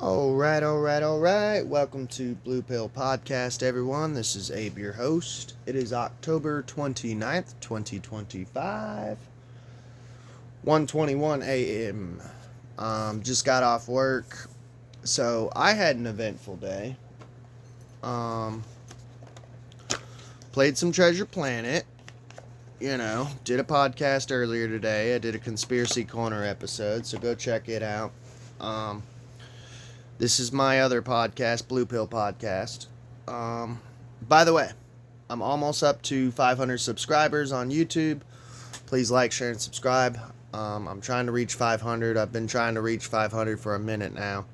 Alright. Welcome to Blue Pill Podcast, everyone. This is Abe, your host. It is October 29th, 2025, 1:21 a.m. Just got off work. So, I had an eventful day. Played some Treasure Planet. Did a podcast earlier today. I did a Conspiracy Corner episode, so go check it out. This is my other podcast, Blue Pill Podcast. By the way, I'm almost up to 500 subscribers on YouTube. Please like, share, and subscribe. I'm trying to reach 500. I've been trying to reach 500 for a minute now.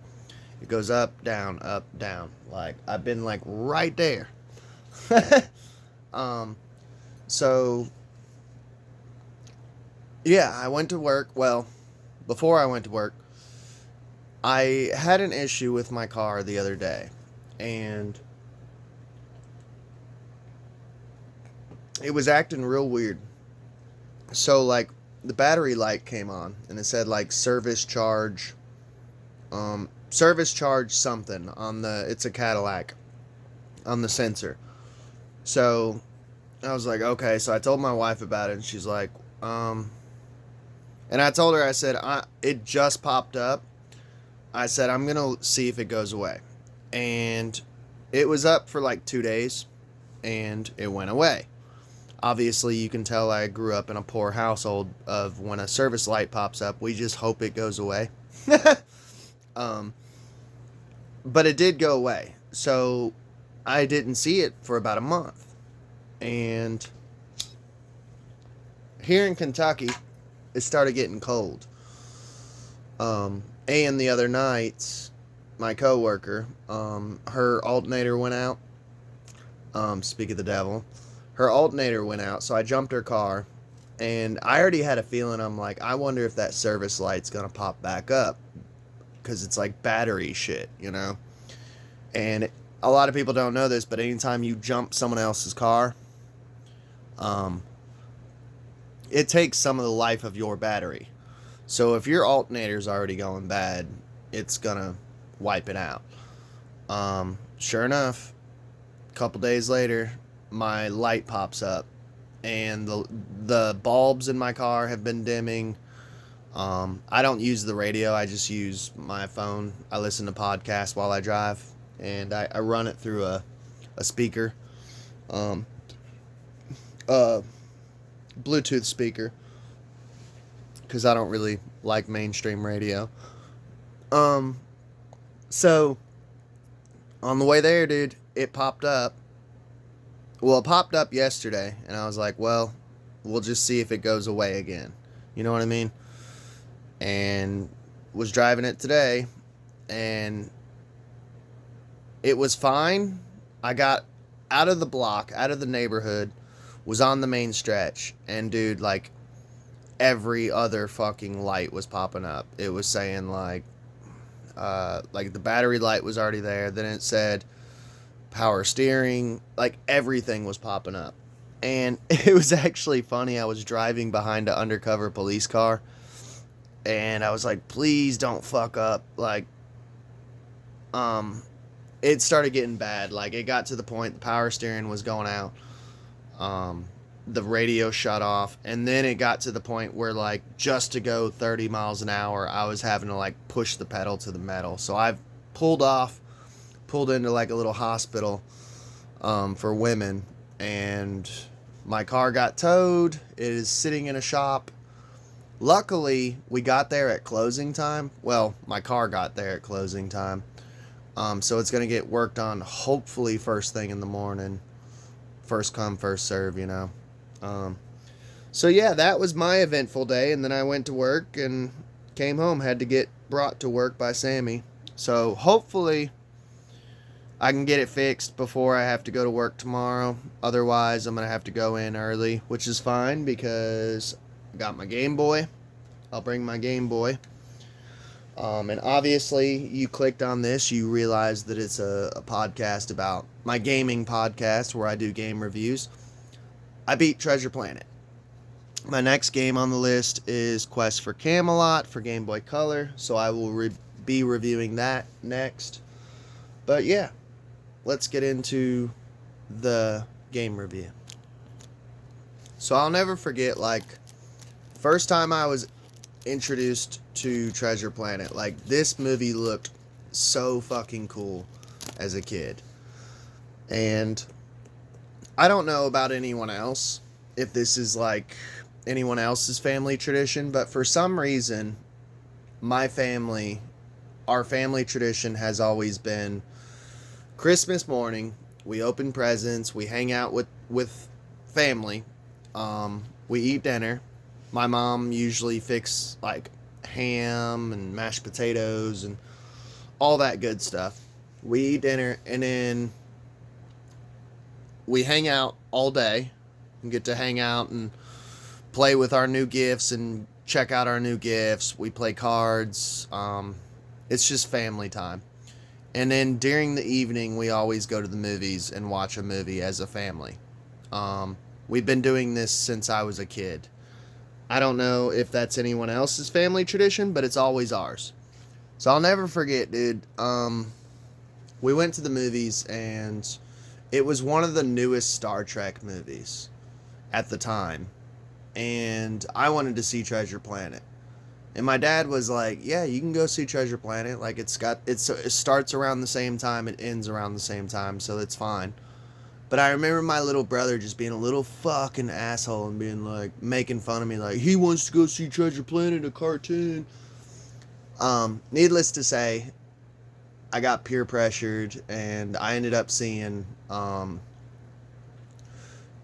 It goes up, down, up, down. I've been right there. I went to work. Well, before I went to work, I had an issue with my car the other day, and it was acting real weird. So, the battery light came on, and it said, service charge something on it's a Cadillac, on the sensor. So, I was like, okay, so I told my wife about it, and she's like, and I told her, I said, it just popped up. I said, I'm going to see if it goes away. And it was up for 2 days, and it went away. Obviously, you can tell I grew up in a poor household of when a service light pops up, we just hope it goes away. But it did go away. So I didn't see it for about a month. And here in Kentucky, it started getting cold. And the other night, my coworker, her alternator went out. Speak of the devil. Her alternator went out, so I jumped her car. And I already had a feeling, I'm like, I wonder if that service light's going to pop back up. Because it's battery shit, And a lot of people don't know this, but anytime you jump someone else's car, it takes some of the life of your battery. So if your alternator's already going bad, it's gonna wipe it out. Sure enough, a couple days later, my light pops up, and the bulbs in my car have been dimming. I don't use the radio. I just use my phone. I listen to podcasts while I drive, and I run it through a speaker, Bluetooth speaker, because I don't really like mainstream radio. So, on the way there, dude, it popped up. Well, it popped up yesterday, and I was like, well, we'll just see if it goes away again. You know what I mean? And was driving it today, and it was fine. I got out of the block, out of the neighborhood, was on the main stretch, and dude, every other fucking light was popping up. It was saying the battery light was already there. Then it said power steering. Everything was popping up. And it was actually funny. I was driving behind an undercover police car, and I was like, please don't fuck up. It started getting bad. It got to the point the power steering was going out. The radio shut off, and then it got to the point where just to go 30 miles an hour, I was having to push the pedal to the metal. So I've pulled into a little hospital for women, and my car got towed. It is sitting in a shop. Luckily, we got there at closing time. Well, my car got there at closing time. So it's going to get worked on hopefully first thing in the morning. First come, first serve, So yeah, that was my eventful day, and then I went to work and came home, had to get brought to work by Sammy. So hopefully I can get it fixed before I have to go to work tomorrow. Otherwise, I'm going to have to go in early, which is fine because I got my Game Boy. I'll bring my Game Boy. And obviously, you clicked on this, you realize that it's a podcast about my gaming podcast where I do game reviews. I beat Treasure Planet. My next game on the list is Quest for Camelot for Game Boy Color, so I will be reviewing that next. But yeah, let's get into the game review. So I'll never forget, like, first time I was introduced to Treasure Planet. Like, this movie looked so fucking cool as a kid. And I don't know about anyone else, if this is like anyone else's family tradition, but for some reason, our family tradition has always been Christmas morning, we open presents, we hang out with family, we eat dinner. My mom usually fix like ham and mashed potatoes and all that good stuff. We eat dinner, and then we hang out all day and get to hang out and play with our new gifts and check out our new gifts. We play cards. It's just family time. And then during the evening, we always go to the movies and watch a movie as a family. We've been doing this since I was a kid. I don't know if that's anyone else's family tradition, but it's always ours. So I'll never forget, dude. We went to the movies, and it was one of the newest Star Trek movies at the time. And I wanted to see Treasure Planet. And my dad was like, yeah, you can go see Treasure Planet. Like, it starts around the same time, it ends around the same time, so that's fine. But I remember my little brother just being a little fucking asshole and being like, making fun of me, like, he wants to go see Treasure Planet, a cartoon. Needless to say, I got peer pressured, and I ended up seeing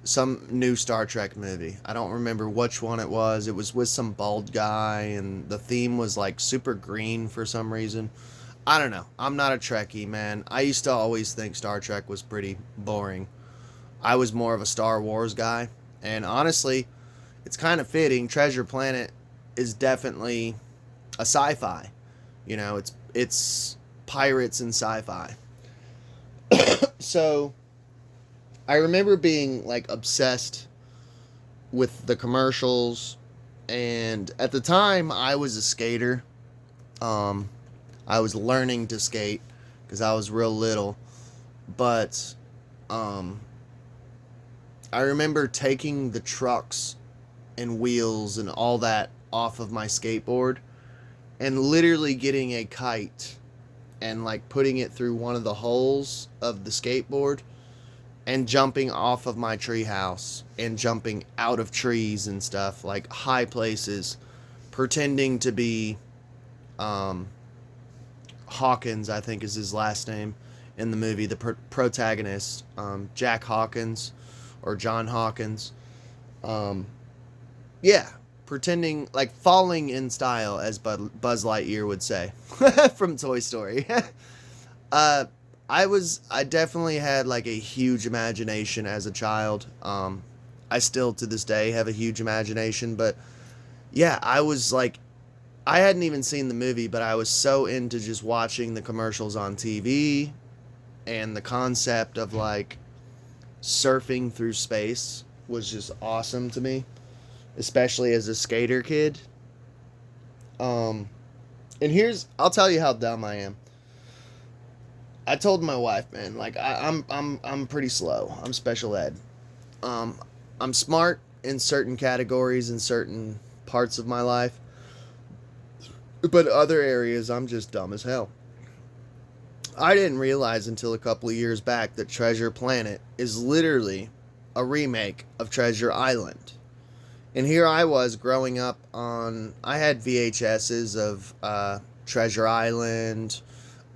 some new Star Trek movie. I don't remember which one it was. It was with some bald guy, and the theme was like super green for some reason. I don't know. I'm not a Trekkie, man. I used to always think Star Trek was pretty boring. I was more of a Star Wars guy. And honestly, it's kind of fitting. Treasure Planet is definitely a sci-fi. You know, it's pirates and sci-fi. So I remember being like obsessed with the commercials, and at the time I was a skater. I was learning to skate because I was real little, but I remember taking the trucks and wheels and all that off of my skateboard and literally getting a kite and like putting it through one of the holes of the skateboard and jumping off of my treehouse and jumping out of trees and stuff, like high places, pretending to be Hawkins, I think is his last name in the movie, the protagonist, Jack Hawkins or John Hawkins. Yeah, pretending, like falling in style, as Buzz Lightyear would say from Toy Story. I definitely had like a huge imagination as a child. I still to this day have a huge imagination, but yeah, I was like, I hadn't even seen the movie, but I was so into just watching the commercials on TV and the concept of like surfing through space was just awesome to me, especially as a skater kid. And I'll tell you how dumb I am. I told my wife, man, like I'm pretty slow. I'm special ed. I'm smart in certain categories in certain parts of my life, but other areas I'm just dumb as hell. I didn't realize until a couple of years back that Treasure Planet is literally a remake of Treasure Island. And here I was growing up I had VHSs of Treasure Island,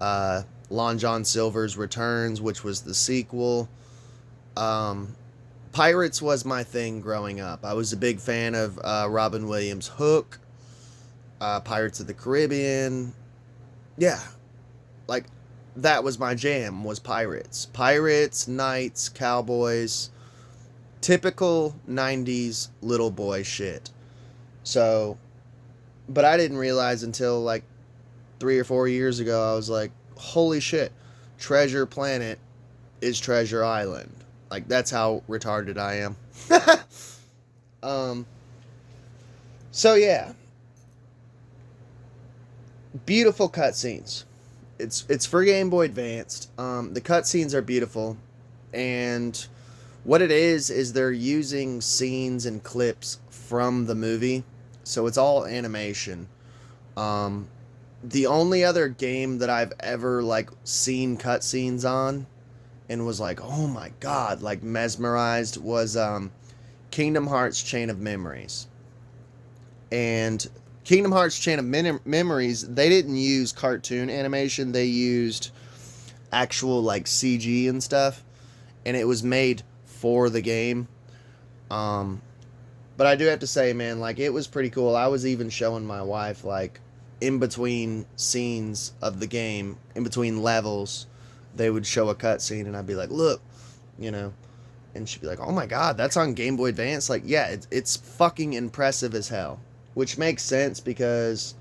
Long John Silver's Returns, which was the sequel. Pirates was my thing growing up. I was a big fan of Robin Williams' Hook, Pirates of the Caribbean. Yeah, like that was my jam, was pirates. Pirates, knights, cowboys, typical 90s little boy shit. So, but I didn't realize until like 3 or 4 years ago, I was like, holy shit, Treasure Planet is Treasure Island. Like, that's how retarded I am. So yeah. beautiful cutscenes. It's for Game Boy Advanced. The cutscenes are beautiful, and what it is they're using scenes and clips from the movie, so it's all animation. Um, the only other game that I've ever like seen cutscenes on and was like, oh my god, like mesmerized was Kingdom Hearts Chain of Memories. And Kingdom Hearts Chain of Memories, they didn't use cartoon animation, they used actual like CG and stuff, and it was made for the game. Um, but I do have to say, man, like it was pretty cool. I was even showing my wife like in between scenes of the game, in between levels, they would show a cutscene, and I'd be like, "Look," you know, and she'd be like, "Oh my god, that's on Game Boy Advance!" Like, yeah, it's fucking impressive as hell, which makes sense because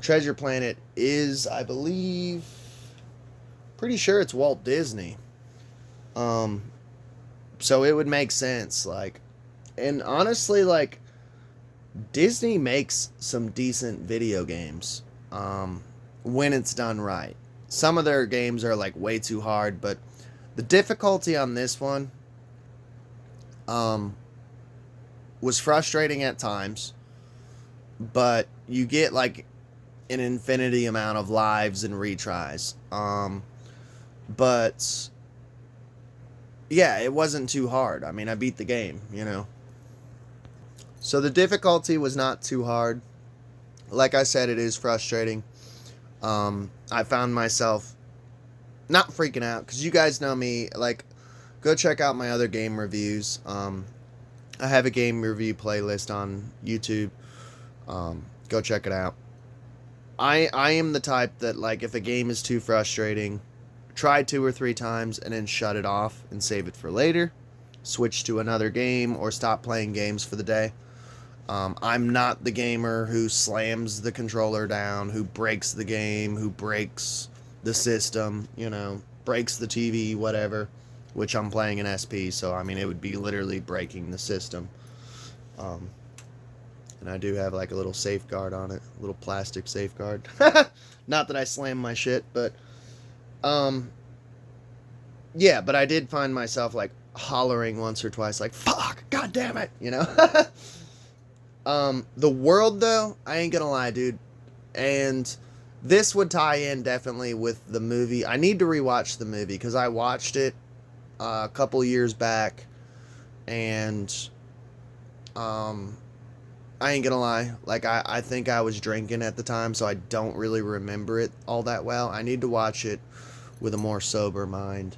Treasure Planet is, I believe, pretty sure it's Walt Disney. Um, so it would make sense, like, and honestly, like, Disney makes some decent video games when it's done right. Some of their games are like way too hard, but the difficulty on this one um, was frustrating at times, but you get like an infinity amount of lives and retries. But yeah, it wasn't too hard. I mean, I beat the game, you know. So the difficulty was not too hard. Like I said, it is frustrating. I found myself not freaking out because you guys know me. Like, go check out my other game reviews. I have a game review playlist on YouTube. Go check it out. I am the type that, like, if a game is too frustrating, try 2 or 3 times and then shut it off and save it for later. Switch to another game or stop playing games for the day. I'm not the gamer who slams the controller down, who breaks the game, who breaks the system, you know, breaks the TV, whatever, which I'm playing an SP, so, I mean, it would be literally breaking the system. And I do have, like, a little safeguard on it, a little plastic safeguard. Not that I slam my shit, but, yeah, but I did find myself, like, hollering once or twice, like, fuck, god damn it, you know? The world, though, I ain't gonna lie, dude, and this would tie in definitely with the movie. I need to rewatch the movie, because I watched it a couple years back, and, I ain't gonna lie, like, I think I was drinking at the time, so I don't really remember it all that well. I need to watch it with a more sober mind,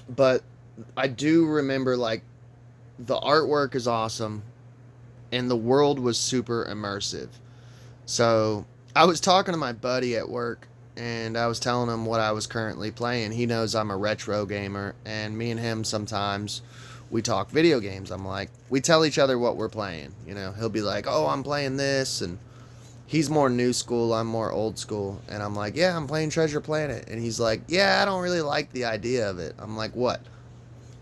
but I do remember, like, the artwork is awesome, and the world was super immersive. So, I was talking to my buddy at work, and I was telling him what I was currently playing. He knows I'm a retro gamer, and me and him sometimes, we talk video games. I'm like, we tell each other what we're playing, you know. He'll be like, oh, I'm playing this, and he's more new school, I'm more old school, and I'm like, yeah, I'm playing Treasure Planet, and he's like, yeah, I don't really like the idea of it. I'm like, what?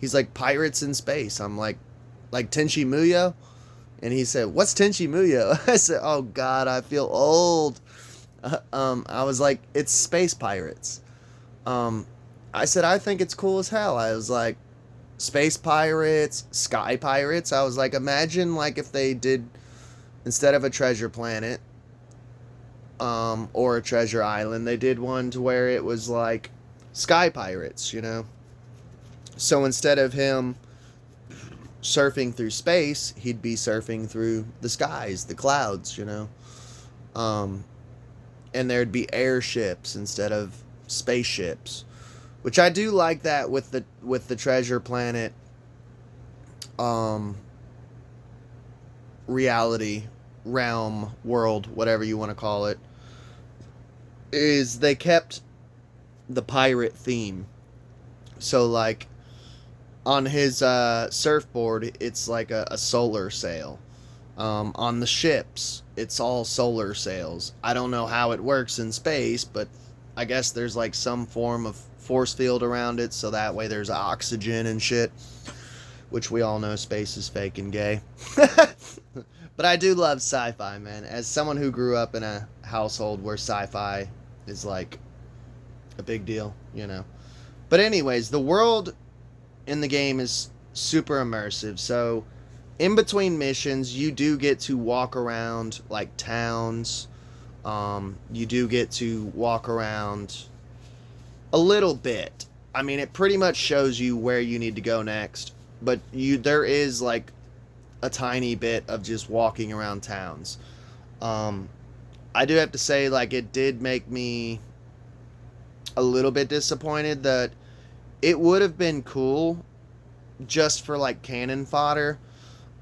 He's like, pirates in space. I'm like Tenchi Muyo? And he said, what's Tenchi Muyo? I said, oh god, I feel old. I was like, it's space pirates. I said, I think it's cool as hell. I was like, space pirates, sky pirates. I was like, imagine like if they did, instead of a treasure planet, or a treasure island, they did one to where it was like sky pirates, you know? So instead of him surfing through space, he'd be surfing through the skies, the clouds, you know? And there'd be airships instead of spaceships, which I do like that with the treasure planet reality realm world, whatever you want to call it, is they kept the pirate theme. So like on his surfboard, it's like a solar sail. On the ships, it's all solar sails. I don't know how it works in space, but I guess there's like some form of force field around it, so that way there's oxygen and shit, which we all know space is fake and gay. But I do love sci-fi, man. As someone who grew up in a household where sci-fi is like a big deal, you know. But anyways, the world in the game is super immersive. So in between missions, you do get to walk around like towns. You do get to walk around a little bit. I mean, it pretty much shows you where you need to go next, but there is like a tiny bit of just walking around towns. I do have to say, like, it did make me a little bit disappointed that it would have been cool just for like cannon fodder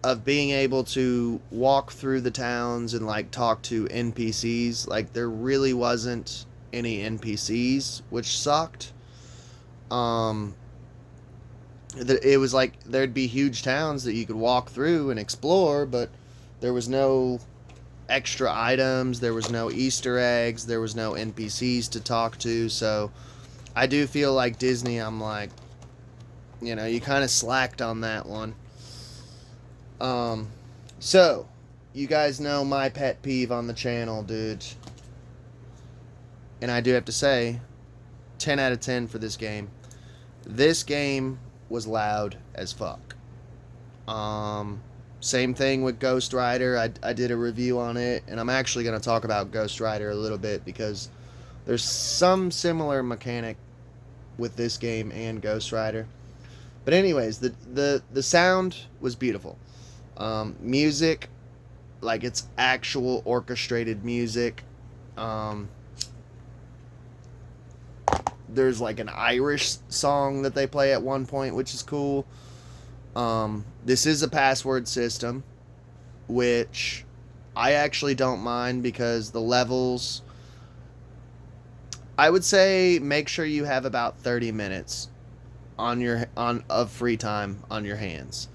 of being able to walk through the towns and like talk to NPCs. Like, there really wasn't any NPCs, which sucked. It was like there'd be huge towns that you could walk through and explore, but there was no extra items, there was no Easter eggs, there was no NPCs to talk to. So I do feel like Disney, I'm like, you know, you kind of slacked on that one. So you guys know my pet peeve on the channel, dude. And I do have to say, 10 out of 10 for this game. This game was loud as fuck. Same thing with Ghost Rider. I did a review on it, and I'm actually going to talk about Ghost Rider a little bit because there's some similar mechanic with this game and Ghost Rider. But anyways, the sound was beautiful. Music, like, it's actual orchestrated music. There's like an Irish song that they play at one point, which is cool. This is a password system, which I actually don't mind because the levels, I would say make sure you have about 30 minutes of free time on your hands,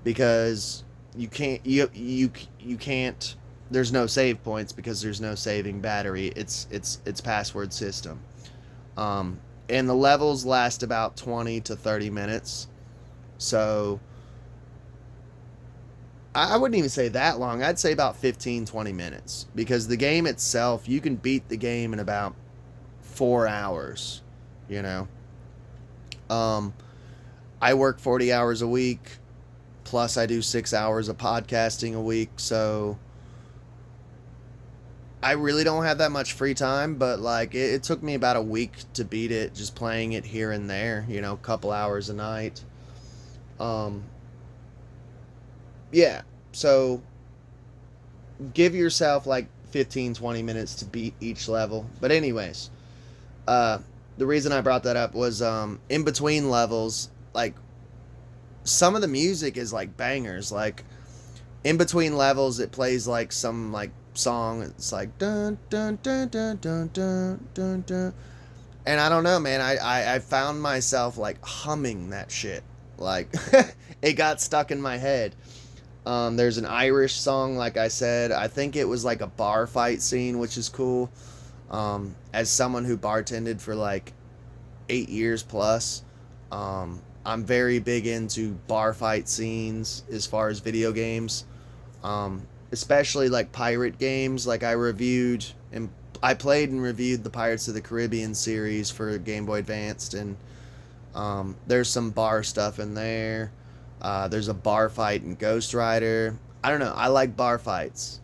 because you can't, there's no save points because there's no saving battery. It's password system. And the levels last about 20 to 30 minutes. So I wouldn't even say that long. I'd say about 15-20 minutes, because the game itself, you can beat the game in about 4 hours, you know. I work 40 hours a week, plus I do 6 hours of podcasting a week, so I really don't have that much free time. But like, it took me about a week to beat it, just playing it here and there, you know, a couple hours a night. Yeah, so give yourself like 15-20 minutes to beat each level. But anyways, the reason I brought that up was in between levels, like, some of the music is like bangers. Like, in between levels, it plays like some like song. It's like dun dun dun dun dun dun dun dun. And I don't know, man, I found myself like humming that shit. Like, it got stuck in my head. There's an Irish song, like I said. I think it was like a bar fight scene, which is cool. As someone who bartended for like 8 years plus, I'm very big into bar fight scenes as far as video games, especially like pirate games. Like, I played and reviewed the Pirates of the Caribbean series for Game Boy Advanced, and there's some bar stuff in there. There's a bar fight in Ghost Rider. I don't know, I like bar fights.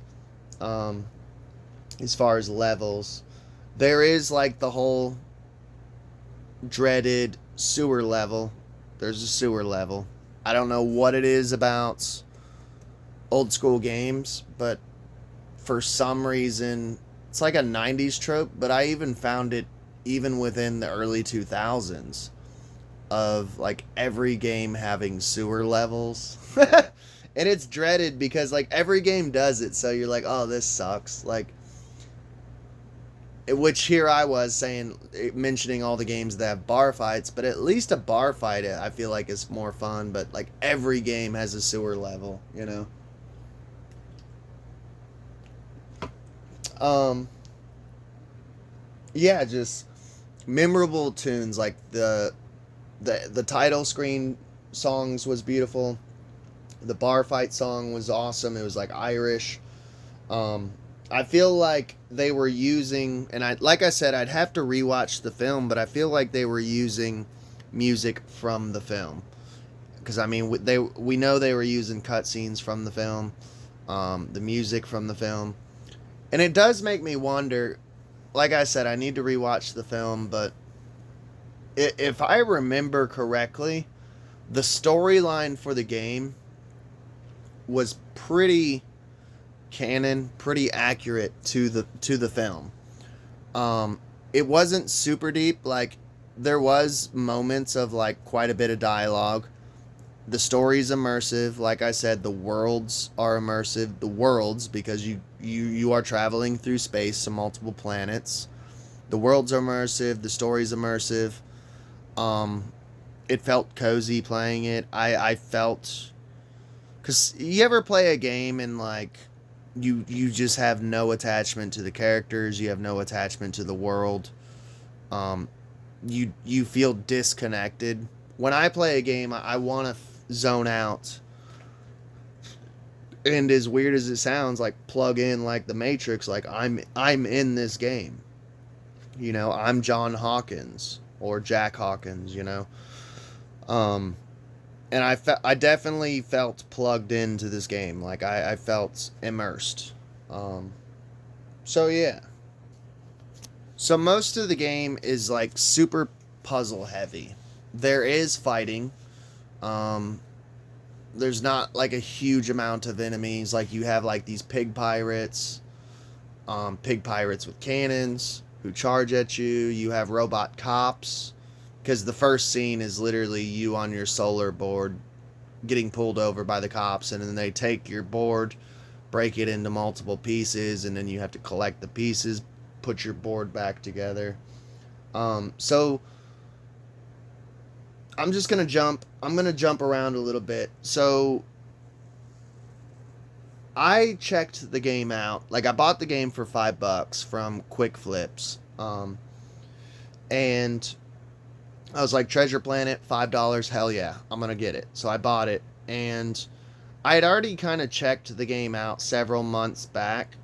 As far as levels, there is like the whole dreaded sewer level. There's a sewer level. I don't know what it is about old school games, but for some reason it's like a 90s trope. But I even found it even within the early 2000s, of like every game having sewer levels. And it's dreaded because like every game does it, so you're like, oh, this sucks. Like, which here I was mentioning all the games that have bar fights, but at least a bar fight, I feel like, is more fun. But like every game has a sewer level, you know. Yeah, just memorable tunes. Like the title screen songs was beautiful. The bar fight song was awesome. It was like Irish. Um, I feel like they were using, and like I said, I'd have to rewatch the film, but I feel like they were using music from the film, because I mean we know they were using cutscenes from the film, the music from the film, and it does make me wonder. Like I said, I need to rewatch the film, but if I remember correctly, the storyline for the game was pretty canon, pretty accurate to the film. It wasn't super deep. Like, there was moments of like quite a bit of dialogue. The story's immersive. Like I said, the worlds are immersive. The worlds, because you are traveling through space to multiple planets. The worlds are immersive. The story's immersive. It felt cozy playing it. I felt, because you ever play a game and like you just have no attachment to the characters, you have no attachment to the world. You feel disconnected. When I play a game, I want to zone out, and as weird as it sounds, like plug in like the Matrix. Like I'm in this game. You know, I'm John Hawkins or Jack Hawkins. You know, and I definitely felt plugged into this game. Like I felt immersed. So yeah. So most of the game is like super puzzle heavy. There is fighting. There's not like a huge amount of enemies. Like, you have like these pig pirates with cannons who charge at you. You have robot cops, because the first scene is literally you on your solar board getting pulled over by the cops, and then they take your board, break it into multiple pieces, and then you have to collect the pieces, put your board back together. So I'm gonna jump around a little bit. So I checked the game out. Like, I bought the game for $5 from Quick Flips. And I was like, Treasure Planet, $5, hell yeah, I'm gonna get it. So I bought it, and I had already kind of checked the game out several months back,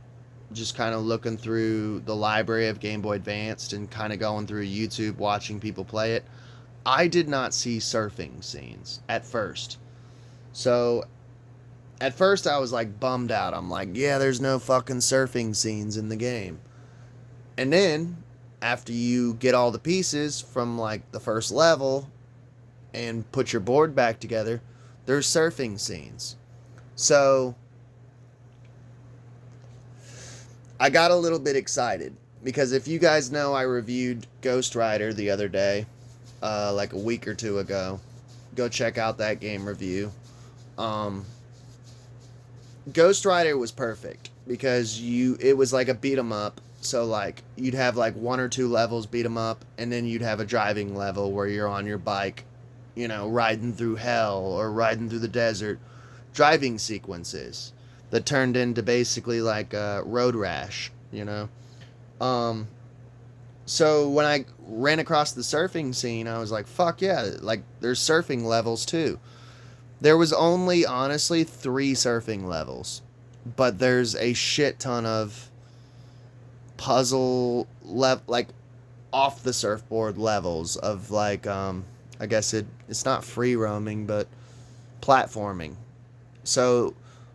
just kind of looking through the library of Game Boy Advanced and kind of going through YouTube, watching people play it. I did not see surfing scenes at first. So at first I was like bummed out. I'm like, yeah, there's no fucking surfing scenes in the game. And then after you get all the pieces from like the first level and put your board back together, there's surfing scenes. So I got a little bit excited, because if you guys know, I reviewed Ghost Rider the other day, like a week or two ago. Go check out that game review. Ghost Rider was perfect, because it was like a beat 'em up. So like, you'd have like 1 or 2 levels beat 'em up, and then you'd have a driving level where you're on your bike, you know, riding through hell or riding through the desert. Driving sequences that turned into basically like a Road Rash, you know. So when I ran across the surfing scene, I was like, fuck yeah, like there's surfing levels too. There was only, honestly, 3 surfing levels, but there's a shit ton of puzzle like off the surfboard levels of like, I guess it's not free roaming, but platforming. So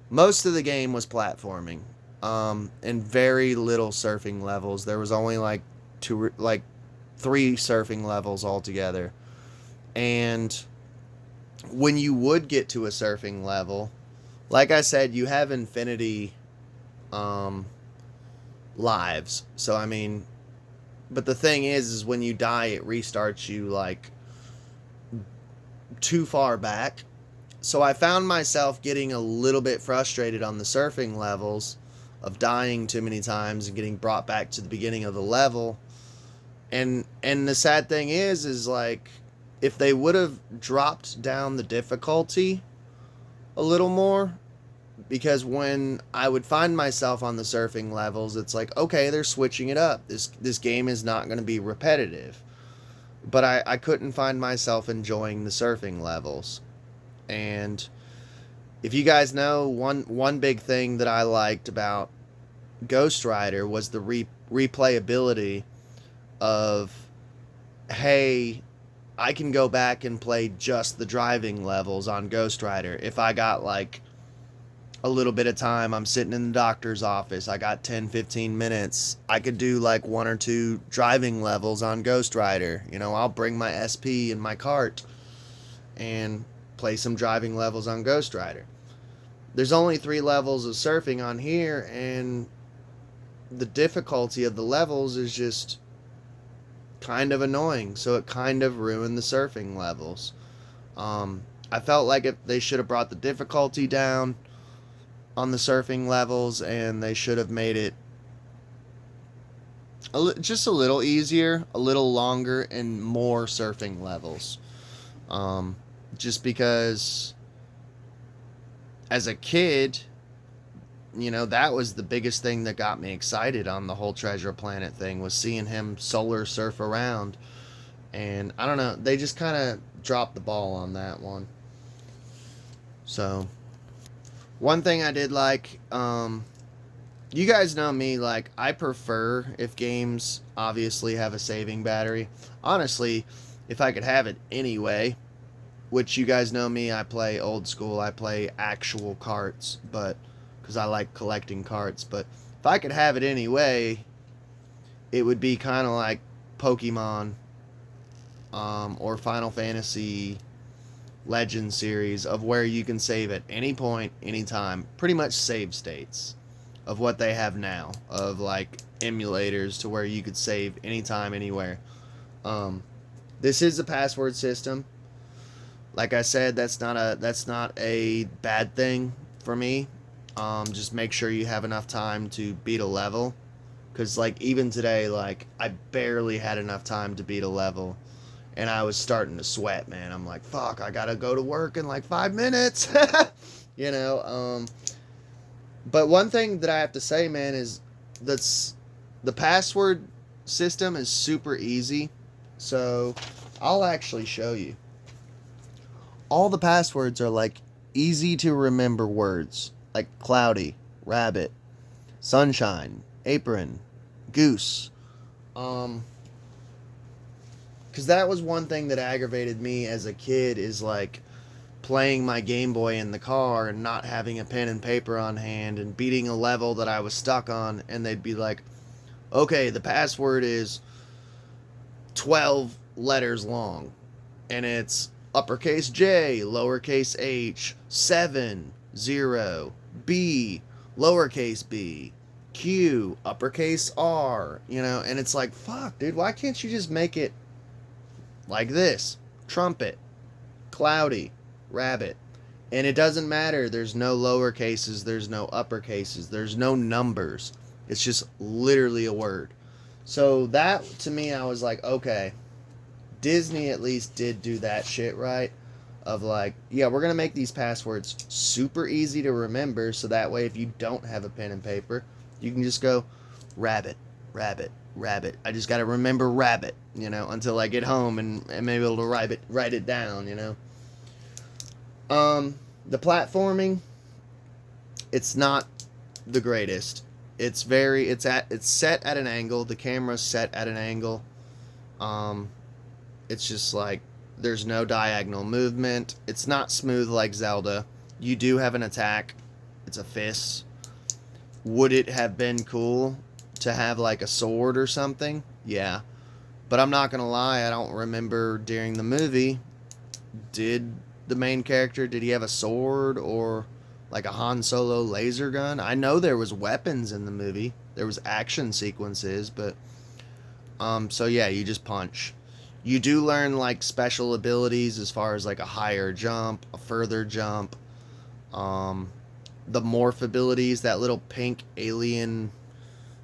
most of the game was platforming, and very little surfing levels. There was only like 3 surfing levels altogether. And when you would get to a surfing level, like I said, you have infinity lives. So I mean, but the thing is when you die, it restarts you like too far back. So I found myself getting a little bit frustrated on the surfing levels, of dying too many times and getting brought back to the beginning of the level. And the sad thing is like, if they would have dropped down the difficulty a little more, because when I would find myself on the surfing levels, it's like, okay, they're switching it up. This game is not going to be repetitive. But I couldn't find myself enjoying the surfing levels. And If you guys know, one big thing that I liked about Ghost Rider was the replayability of, hey, I can go back and play just the driving levels on Ghost Rider. If I got like a little bit of time, I'm sitting in the doctor's office, I got 10-15 minutes, I could do like 1 or 2 driving levels on Ghost Rider. You know, I'll bring my SP and my cart and play some driving levels on Ghost Rider. There's only 3 levels of surfing on here, and the difficulty of the levels is just kind of annoying, so it kind of ruined the surfing levels. I felt like if they should have brought the difficulty down on the surfing levels, and they should have made it just a little easier, a little longer, and more surfing levels. Just because as a kid, you know, that was the biggest thing that got me excited on the whole Treasure Planet thing, was seeing him solar surf around. And I don't know, they just kind of dropped the ball on that one. So, one thing I did like, you guys know me, like, I prefer if games obviously have a saving battery. Honestly, if I could have it anyway, which you guys know me, I play old school, I play actual carts, but because I like collecting carts. But if I could have it anyway, it would be kind of like Pokemon, or Final Fantasy Legend series, of where you can save at any point, anytime, pretty much save states of what they have now, of like emulators to where you could save anytime, anywhere. This is a password system. Like I said, that's not a bad thing for me. Just make sure you have enough time to beat a level, because like even today, like I barely had enough time to beat a level, and I was starting to sweat, man. I'm like, fuck, I gotta go to work in like 5 minutes. You know. But one thing that I have to say, man, is that's the password system is super easy. So I'll actually show you. All the passwords are like easy to remember words, like cloudy, rabbit, sunshine, apron, goose. Because that was one thing that aggravated me as a kid, is like playing my Game Boy in the car and not having a pen and paper on hand and beating a level that I was stuck on, and they'd be like, okay, the password is 12 letters long, and it's uppercase J, lowercase h, 7, 0, B, lowercase b, Q, uppercase R, you know, and it's like, fuck, dude, why can't you just make it like this? Trumpet, cloudy, rabbit. And it doesn't matter, there's no lower cases, there's no upper cases, there's no numbers. It's just literally a word. So that, to me, I was like, okay, Disney at least did do that shit right, of like, yeah, we're gonna make these passwords super easy to remember, so that way if you don't have a pen and paper, you can just go rabbit, rabbit, rabbit. I just gotta remember rabbit, you know, until I get home and maybe able to write it down, you know. The platforming, it's not the greatest. It's set at an angle. The camera's set at an angle. It's just like, there's no diagonal movement. It's not smooth like Zelda. You do have an attack. It's a fist. Would it have been cool to have like a sword or something? Yeah. But I'm not gonna lie, I don't remember during the movie, did the main character, did he have a sword or like a Han Solo laser gun? I know there was weapons in the movie. There was action sequences, but so yeah, you just punch. You do learn like special abilities as far as like a higher jump, a further jump, the morph abilities, that little pink alien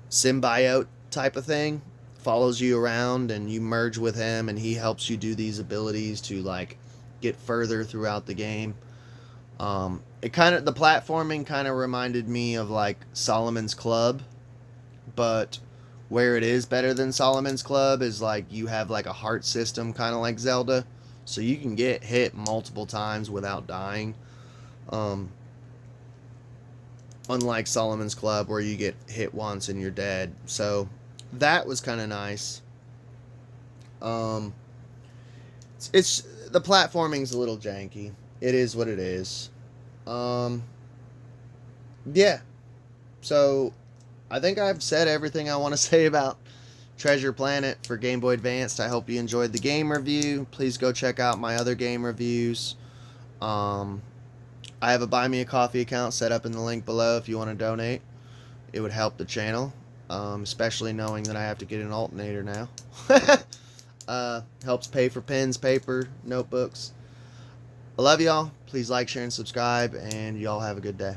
symbiote type of thing follows you around, and you merge with him and he helps you do these abilities to like get further throughout the game. The platforming kind of reminded me of like Solomon's Club, but where it is better than Solomon's Club is like you have like a heart system, kind of like Zelda, so you can get hit multiple times without dying. unlike Solomon's Club where you get hit once and you're dead. So that was kind of nice. It's the platforming's a little janky. It is what it is. Yeah. So I think I've said everything I want to say about Treasure Planet for Game Boy Advanced. I hope you enjoyed the game review. Please go check out my other game reviews. I have a Buy Me a Coffee account set up in the link below if you want to donate. It would help the channel, especially knowing that I have to get an alternator now. Helps pay for pens, paper, notebooks. I love y'all. Please like, share, and subscribe, and y'all have a good day.